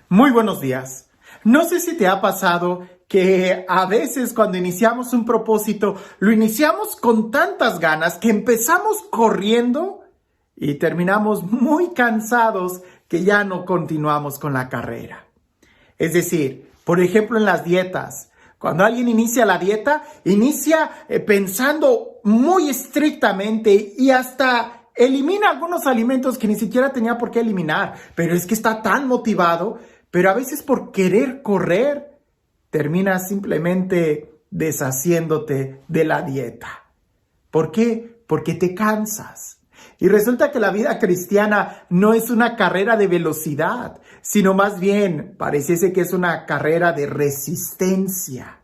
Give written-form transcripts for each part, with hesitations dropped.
Muy buenos días. No sé si te ha pasado que a veces cuando iniciamos un propósito, lo iniciamos con tantas ganas que empezamos corriendo y terminamos muy cansados que ya no continuamos con la carrera. Es decir, por ejemplo en las dietas. Cuando alguien inicia la dieta, inicia pensando muy estrictamente y hasta elimina algunos alimentos que ni siquiera tenía por qué eliminar. Pero es que está tan motivado, pero a veces por querer correr, terminas simplemente deshaciéndote de la dieta. ¿Por qué? Porque te cansas. Y resulta que la vida cristiana no es una carrera de velocidad, sino más bien pareciese que es una carrera de resistencia.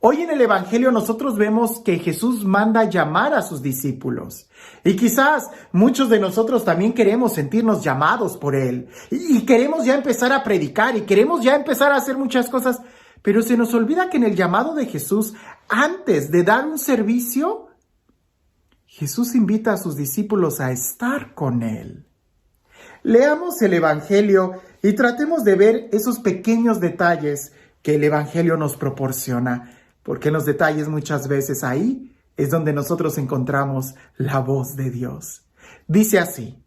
Hoy en el Evangelio nosotros vemos que Jesús manda llamar a sus discípulos. Y quizás muchos de nosotros también queremos sentirnos llamados por Él. Y queremos ya empezar a predicar y queremos ya empezar a hacer muchas cosas. Pero se nos olvida que en el llamado de Jesús, antes de dar un servicio, Jesús invita a sus discípulos a estar con Él. Leamos el Evangelio y tratemos de ver esos pequeños detalles que el Evangelio nos proporciona, porque en los detalles muchas veces ahí es donde nosotros encontramos la voz de Dios. Dice así: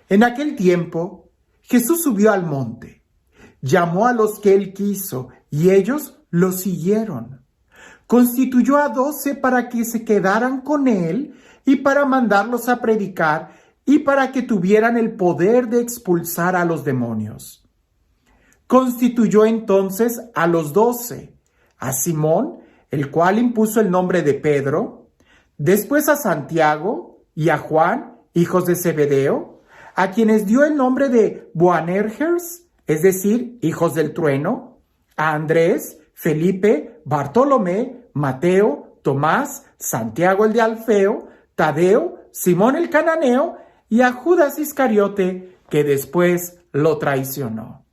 en aquel tiempo Jesús subió al monte, llamó a los que Él quiso y ellos lo siguieron. Constituyó a 12 para que se quedaran con Él y para mandarlos a predicar y para que tuvieran el poder de expulsar a los demonios. Constituyó entonces a los 12, a Simón, el cual impuso el nombre de Pedro, después a Santiago y a Juan, hijos de Zebedeo, a quienes dio el nombre de Boanerges, es decir, hijos del trueno, a Andrés, Felipe, Bartolomé, Mateo, Tomás, Santiago el de Alfeo, Tadeo, Simón el cananeo y a Judas Iscariote, que después lo traicionó.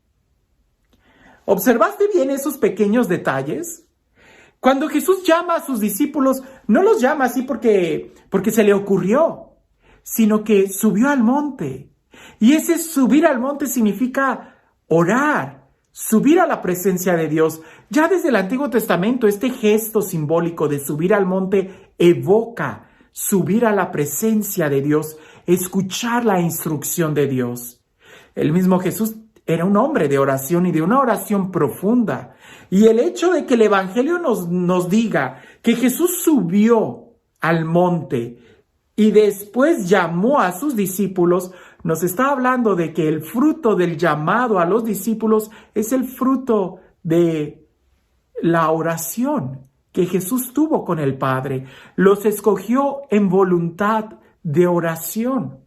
¿Observaste bien esos pequeños detalles? Cuando Jesús llama a sus discípulos, no los llama así porque se le ocurrió, sino que subió al monte. Y ese subir al monte significa orar, subir a la presencia de Dios. Ya desde el Antiguo Testamento, este gesto simbólico de subir al monte evoca subir a la presencia de Dios, escuchar la instrucción de Dios. El mismo Jesús era un hombre de oración y de una oración profunda. Y el hecho de que el Evangelio nos diga que Jesús subió al monte y después llamó a sus discípulos, nos está hablando de que el fruto del llamado a los discípulos es el fruto de la oración que Jesús tuvo con el Padre. Los escogió en voluntad de oración.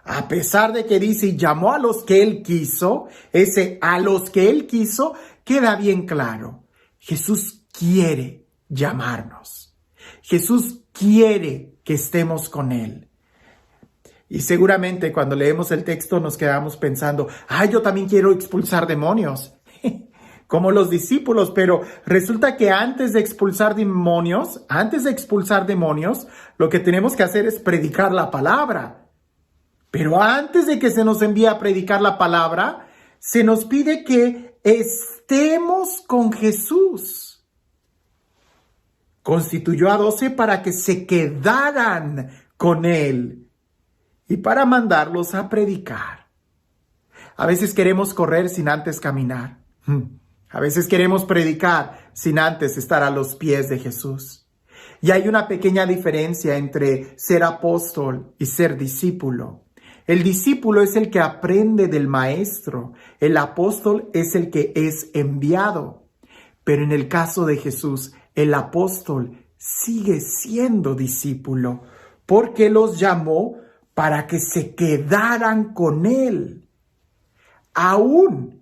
A pesar de que dice y llamó a los que Él quiso, ese a los que Él quiso queda bien claro. Jesús quiere llamarnos. Jesús quiere que estemos con Él. Y seguramente cuando leemos el texto nos quedamos pensando, yo también quiero expulsar demonios, como los discípulos, pero resulta que antes de expulsar demonios, lo que tenemos que hacer es predicar la palabra. Pero antes de que se nos envíe a predicar la palabra, se nos pide que estemos con Jesús. Constituyó a 12 para que se quedaran con Él y para mandarlos a predicar. A veces queremos correr sin antes caminar. A veces queremos predicar sin antes estar a los pies de Jesús. Y hay una pequeña diferencia entre ser apóstol y ser discípulo. El discípulo es el que aprende del maestro. El apóstol es el que es enviado. Pero en el caso de Jesús, el apóstol sigue siendo discípulo porque los llamó para que se quedaran con Él. Aún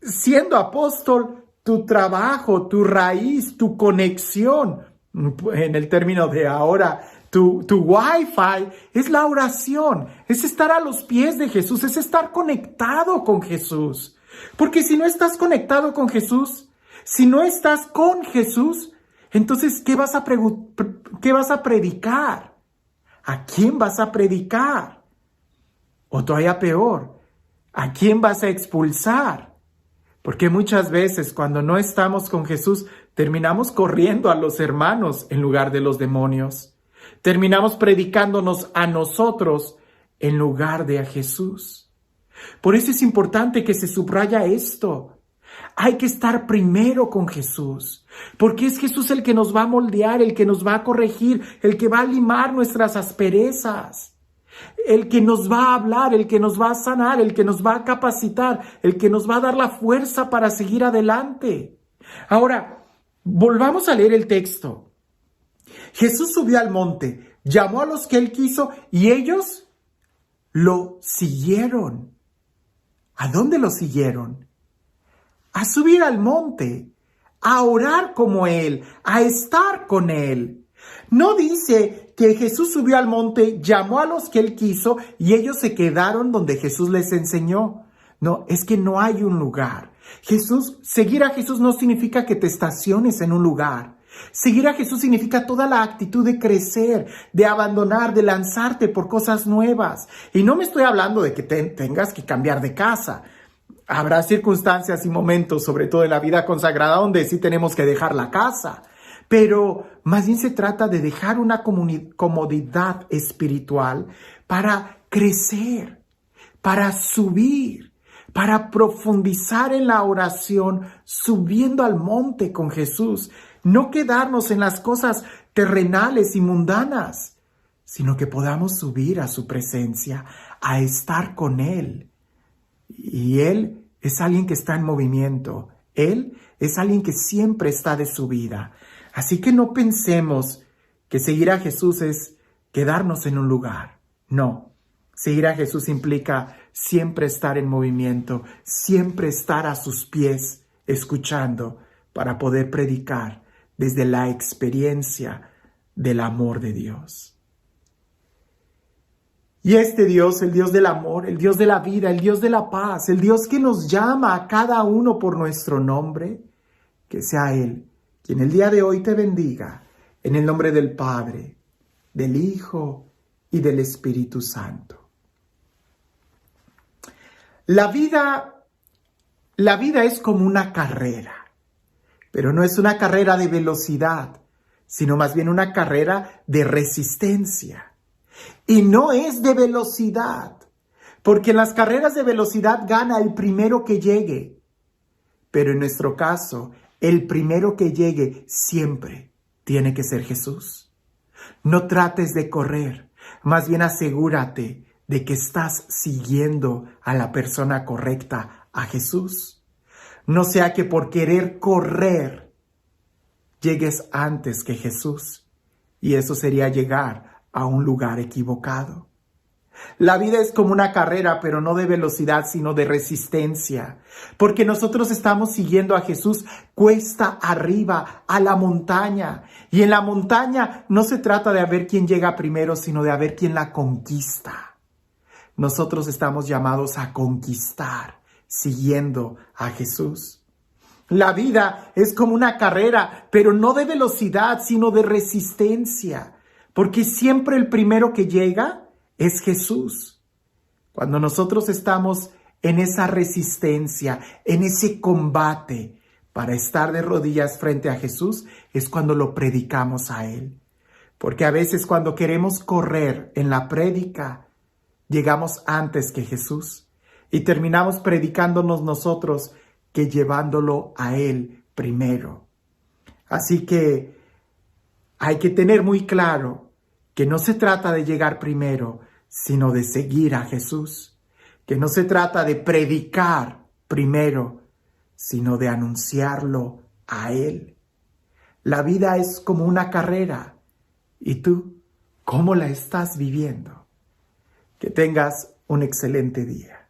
siendo apóstol, tu trabajo, tu raíz, tu conexión, en el término de ahora, tu Wi-Fi, es la oración, es estar a los pies de Jesús, es estar conectado con Jesús. Porque si no estás conectado con Jesús, si no estás con Jesús, entonces, ¿qué vas a predicar? ¿A quién vas a predicar? O todavía peor, ¿A quién vas a expulsar? Porque muchas veces cuando no estamos con Jesús, terminamos corriendo a los hermanos en lugar de los demonios. Terminamos predicándonos a nosotros en lugar de a Jesús. Por eso es importante que se subraya esto. Hay que estar primero con Jesús, porque es Jesús el que nos va a moldear, el que nos va a corregir, el que va a limar nuestras asperezas, el que nos va a hablar, el que nos va a sanar, el que nos va a capacitar, el que nos va a dar la fuerza para seguir adelante. Ahora, volvamos a leer el texto. Jesús subió al monte, llamó a los que él quiso y ellos lo siguieron. ¿A dónde lo siguieron? A subir al monte, a orar como él, a estar con él. No dice que Jesús subió al monte, llamó a los que él quiso y ellos se quedaron donde Jesús les enseñó. No, es que no hay un lugar. Seguir a Jesús no significa que te estaciones en un lugar. Seguir a Jesús significa toda la actitud de crecer, de abandonar, de lanzarte por cosas nuevas. Y no me estoy hablando de que tengas que cambiar de casa. Habrá circunstancias y momentos, sobre todo en la vida consagrada, donde sí tenemos que dejar la casa. Pero más bien se trata de dejar una comodidad espiritual para crecer, para subir, para profundizar en la oración, subiendo al monte con Jesús. No quedarnos en las cosas terrenales y mundanas, sino que podamos subir a su presencia, a estar con Él. Y Él es alguien que está en movimiento. Él es alguien que siempre está de su vida. Así que no pensemos que seguir a Jesús es quedarnos en un lugar. No, seguir a Jesús implica siempre estar en movimiento, siempre estar a sus pies, escuchando, para poder predicar desde la experiencia del amor de Dios. Y este Dios, el Dios del amor, el Dios de la vida, el Dios de la paz, el Dios que nos llama a cada uno por nuestro nombre, que sea Él quien el día de hoy te bendiga, en el nombre del Padre, del Hijo y del Espíritu Santo. La vida es como una carrera, pero no es una carrera de velocidad, sino más bien una carrera de resistencia. Y no es de velocidad, porque en las carreras de velocidad gana el primero que llegue. Pero en nuestro caso, el primero que llegue siempre tiene que ser Jesús. No trates de correr, más bien asegúrate de que estás siguiendo a la persona correcta, a Jesús. No sea que por querer correr llegues antes que Jesús, y eso sería llegar a un lugar equivocado. La vida es como una carrera, pero no de velocidad, sino de resistencia, porque nosotros estamos siguiendo a Jesús cuesta arriba, a la montaña, y en la montaña no se trata de ver quién llega primero, sino de ver quién la conquista. Nosotros estamos llamados a conquistar, siguiendo a Jesús. La vida es como una carrera, pero no de velocidad, sino de resistencia, porque siempre el primero que llega es Jesús. Cuando nosotros estamos en esa resistencia, en ese combate para estar de rodillas frente a Jesús, es cuando lo predicamos a Él. Porque a veces cuando queremos correr en la prédica, llegamos antes que Jesús y terminamos predicándonos nosotros que llevándolo a Él primero. Así que hay que tener muy claro que no se trata de llegar primero, sino de seguir a Jesús. Que no se trata de predicar primero, sino de anunciarlo a Él. La vida es como una carrera. ¿Y tú cómo la estás viviendo? Que tengas un excelente día.